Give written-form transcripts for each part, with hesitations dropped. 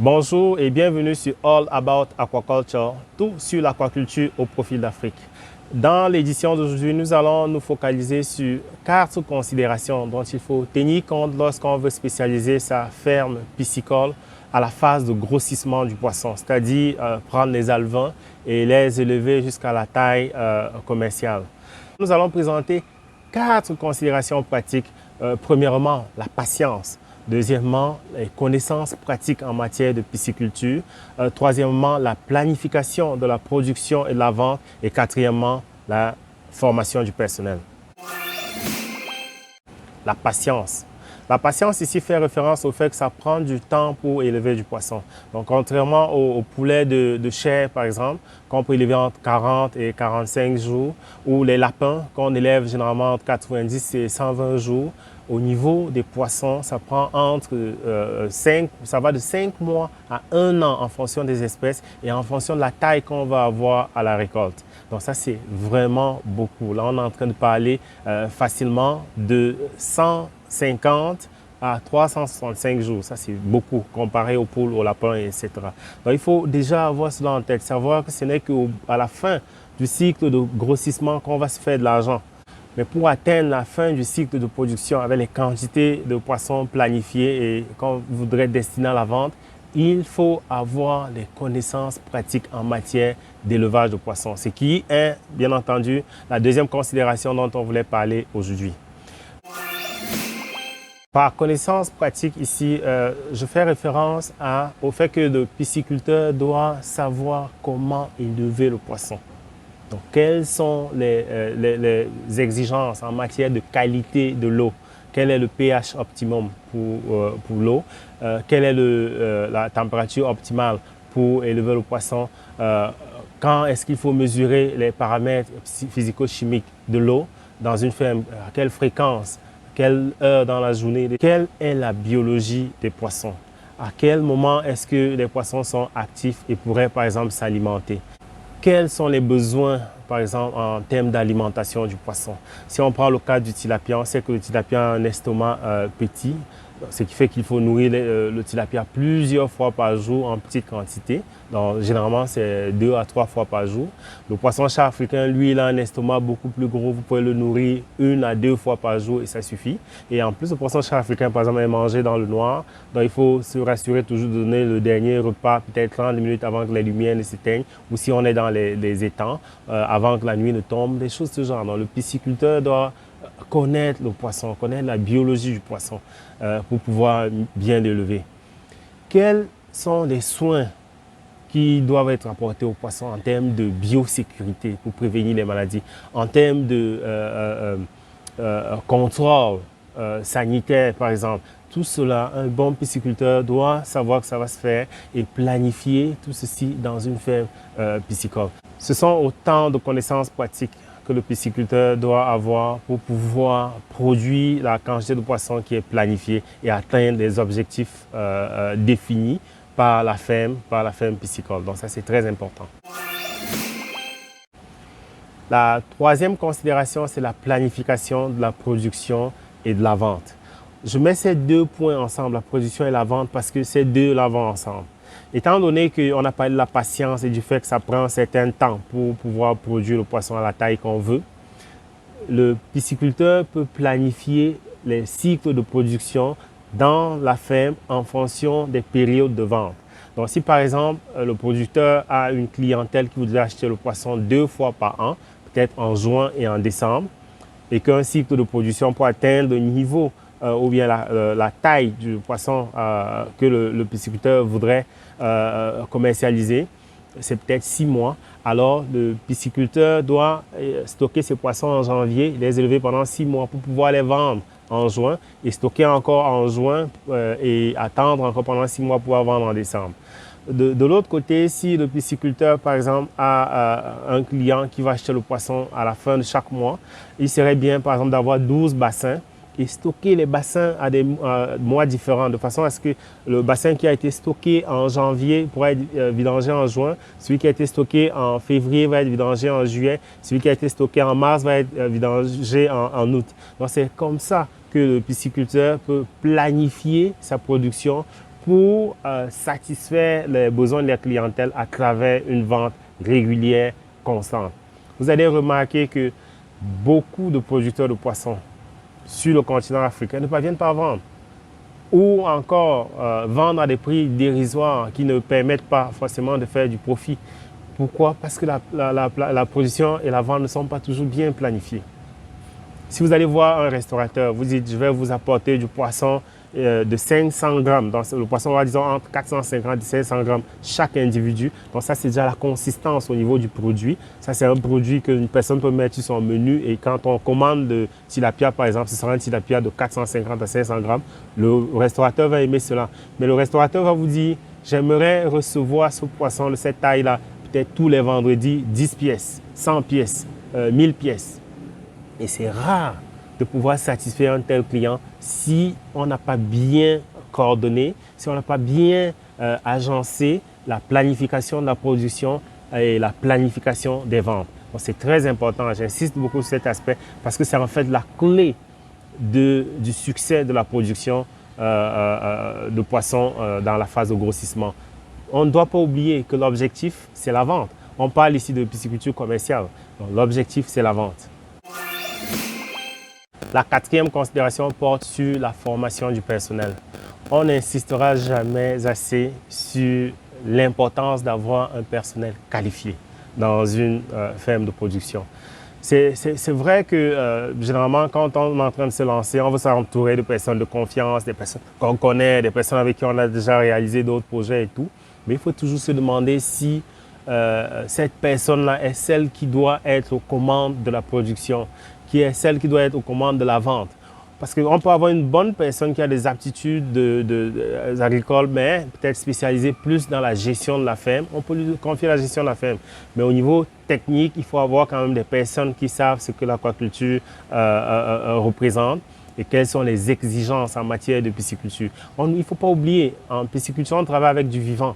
Bonjour et bienvenue sur All About Aquaculture, tout sur l'aquaculture au profil d'Afrique. Dans l'édition d'aujourd'hui, nous allons nous focaliser sur 4 considérations dont il faut tenir compte lorsqu'on veut spécialiser sa ferme piscicole à la phase de grossissement du poisson, c'est-à-dire prendre les alevins et les élever jusqu'à la taille commerciale. Nous allons présenter 4 considérations pratiques. Premièrement, la patience. Deuxièmement, les connaissances pratiques en matière de pisciculture. Troisièmement, la planification de la production et de la vente. Et quatrièmement, la formation du personnel. La patience. La patience ici fait référence au fait que ça prend du temps pour élever du poisson. Donc, contrairement au poulet de chair, par exemple, qu'on peut élever entre 40 et 45 jours, ou les lapins qu'on élève généralement entre 90 et 120 jours, au niveau des poissons, ça prend ça va de 5 mois à 1 an en fonction des espèces et en fonction de la taille qu'on va avoir à la récolte. Donc ça, c'est vraiment beaucoup. Là, on est en train de parler facilement de 150 à 365 jours. Ça, c'est beaucoup comparé aux poules, aux lapins, etc. Donc, il faut déjà avoir cela en tête, savoir que ce n'est qu'à la fin du cycle de grossissement qu'on va se faire de l'argent. Mais pour atteindre la fin du cycle de production avec les quantités de poissons planifiées et qu'on voudrait destiner à la vente, il faut avoir les connaissances pratiques en matière d'élevage de poissons. Ce qui est, bien entendu, la deuxième considération dont on voulait parler aujourd'hui. Par connaissance pratique ici, je fais référence au fait que le pisciculteur doit savoir comment élever le poisson. Donc, quelles sont les exigences en matière de qualité de l'eau? Quel est le pH optimum pour l'eau? Quelle est la température optimale pour élever le poisson? Quand est-ce qu'il faut mesurer les paramètres physico-chimiques de l'eau dans une ferme? À quelle fréquence? Quelle heure dans la journée? Quelle est la biologie des poissons? À quel moment est-ce que les poissons sont actifs et pourraient, par exemple, s'alimenter? Quels sont les besoins, par exemple, en termes d'alimentation du poisson? Si on prend le cas du tilapia, on sait que le tilapia a un estomac petit, ce qui fait qu'il faut nourrir le tilapia plusieurs fois par jour en petite quantité. Donc, généralement, c'est 2 à 3 fois par jour. Le poisson-chat africain, lui, il a un estomac beaucoup plus gros. Vous pouvez le nourrir 1 à 2 fois par jour et ça suffit. Et en plus, le poisson-chat africain, par exemple, est mangé dans le noir. Donc, il faut se rassurer toujours de donner le dernier repas, peut-être 30 minutes avant que les lumières ne s'éteignent ou si on est dans les étangs, avant que la nuit ne tombe, des choses de ce genre. Donc, le pisciculteur doit connaître le poisson, connaître la biologie du poisson pour pouvoir bien l'élever. Quels sont les soins qui doivent être apportés aux poissons en termes de biosécurité pour prévenir les maladies, en termes de contrôle sanitaire, par exemple? Tout cela, un bon pisciculteur doit savoir que ça va se faire et planifier tout ceci dans une ferme piscicole. Ce sont autant de connaissances pratiques que le pisciculteur doit avoir pour pouvoir produire la quantité de poissons qui est planifiée et atteindre les objectifs définis par la ferme piscicole. Donc ça, c'est très important. La troisième considération, c'est la planification de la production et de la vente. Je mets ces 2 points ensemble, la production et la vente, parce que ces 2-là vont ensemble. Étant donné qu'on a parlé de la patience et du fait que ça prend un certain temps pour pouvoir produire le poisson à la taille qu'on veut, le pisciculteur peut planifier les cycles de production dans la ferme en fonction des périodes de vente. Donc, si par exemple, le producteur a une clientèle qui voudrait acheter le poisson 2 fois par an, peut-être en juin et en décembre, et qu'un cycle de production pour atteindre le niveau ou bien la taille du poisson que le pisciculteur voudrait commercialiser, c'est peut-être 6 mois. Alors, le pisciculteur doit stocker ses poissons en janvier, les élever pendant 6 mois pour pouvoir les vendre en juin et stocker encore en juin et attendre encore pendant 6 mois pour pouvoir vendre en décembre. De l'autre côté, si le pisciculteur, par exemple, a un client qui va acheter le poisson à la fin de chaque mois, il serait bien, par exemple, d'avoir 12 bassins et stocker les bassins à des mois différents, de façon à ce que le bassin qui a été stocké en janvier pourra être vidangé en juin, celui qui a été stocké en février va être vidangé en juillet, celui qui a été stocké en mars va être vidangé en août. Donc c'est comme ça que le pisciculteur peut planifier sa production pour satisfaire les besoins de la clientèle à travers une vente régulière, constante. Vous allez remarquer que beaucoup de producteurs de poissons sur le continent africain ne parviennent pas à vendre. Ou encore vendre à des prix dérisoires qui ne permettent pas forcément de faire du profit. Pourquoi? Parce que la production et la vente ne sont pas toujours bien planifiées. Si vous allez voir un restaurateur, vous dites je vais vous apporter du poisson de 500 grammes. Donc, le poisson va disons entre 450 et 500 grammes chaque individu. Donc ça c'est déjà la consistance au niveau du produit. Ça c'est un produit qu'une personne peut mettre sur son menu et quand on commande de tilapia par exemple, ce sera un tilapia de 450 à 500 grammes. Le restaurateur va aimer cela. Mais le restaurateur va vous dire j'aimerais recevoir ce poisson de cette taille-là peut-être tous les vendredis 10 pièces, 100 pièces, 1000 pièces. Et c'est rare de pouvoir satisfaire un tel client si on n'a pas bien coordonné, si on n'a pas bien agencé la planification de la production et la planification des ventes. Donc c'est très important, j'insiste beaucoup sur cet aspect parce que c'est en fait la clé du succès de la production de poissons dans la phase de grossissement. On ne doit pas oublier que l'objectif, c'est la vente. On parle ici de pisciculture commerciale. L'objectif, c'est la vente. La quatrième considération porte sur la formation du personnel. On n'insistera jamais assez sur l'importance d'avoir un personnel qualifié dans une ferme de production. C'est vrai que généralement, quand on est en train de se lancer, on veut s'entourer de personnes de confiance, des personnes qu'on connaît, des personnes avec qui on a déjà réalisé d'autres projets et tout. Mais il faut toujours se demander si cette personne-là est celle qui doit être aux commandes de la production, qui est celle qui doit être aux commandes de la vente. Parce qu'on peut avoir une bonne personne qui a des aptitudes agricoles, mais peut-être spécialisée plus dans la gestion de la ferme. On peut lui confier la gestion de la ferme. Mais au niveau technique, il faut avoir quand même des personnes qui savent ce que l'aquaculture représente et quelles sont les exigences en matière de pisciculture. Il ne faut pas oublier, en pisciculture, on travaille avec du vivant.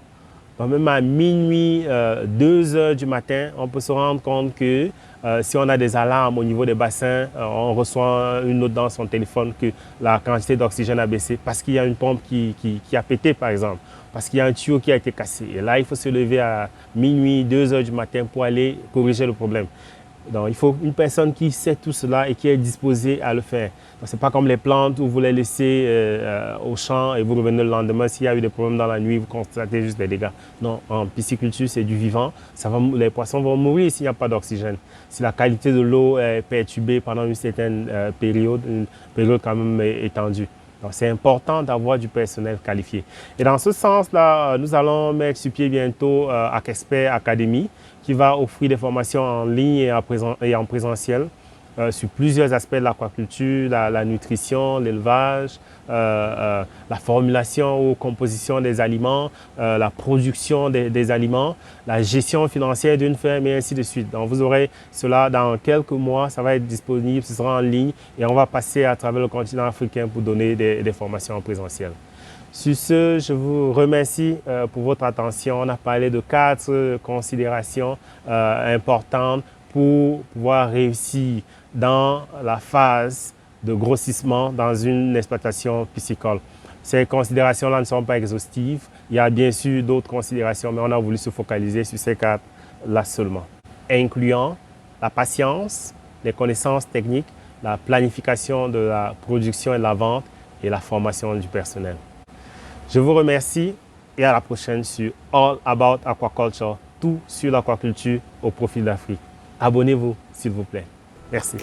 Donc même à minuit, 2 heures du matin, on peut se rendre compte que si on a des alarmes au niveau des bassins, on reçoit une note dans son téléphone que la quantité d'oxygène a baissé parce qu'il y a une pompe qui a pété par exemple, parce qu'il y a un tuyau qui a été cassé. Et là, il faut se lever à minuit, 2 heures du matin pour aller corriger le problème. Donc, il faut une personne qui sait tout cela et qui est disposée à le faire. Ce n'est pas comme les plantes où vous les laissez au champ et vous revenez le lendemain. S'il y a eu des problèmes dans la nuit, vous constatez juste des dégâts. Non, en pisciculture, c'est du vivant. Les poissons vont mourir s'il n'y a pas d'oxygène. Si la qualité de l'eau est perturbée pendant une certaine période, une période quand même étendue. Donc, c'est important d'avoir du personnel qualifié. Et dans ce sens-là, nous allons mettre sur pied bientôt Aquexpert Academy, qui va offrir des formations en ligne et en présentiel sur plusieurs aspects de l'aquaculture, la nutrition, l'élevage, la formulation ou composition des aliments, la production des aliments, la gestion financière d'une ferme et ainsi de suite. Donc vous aurez cela dans quelques mois, ça va être disponible, ce sera en ligne et on va passer à travers le continent africain pour donner des formations en présentiel. Sur ce, je vous remercie pour votre attention. On a parlé de 4 considérations importantes pour pouvoir réussir dans la phase de grossissement dans une exploitation piscicole. Ces considérations-là ne sont pas exhaustives. Il y a bien sûr d'autres considérations, mais on a voulu se focaliser sur ces 4-là seulement, incluant la patience, les connaissances techniques, la planification de la production et de la vente et la formation du personnel. Je vous remercie et à la prochaine sur All About Aquaculture, tout sur l'aquaculture au profit de l'Afrique. Abonnez-vous s'il vous plaît. Merci.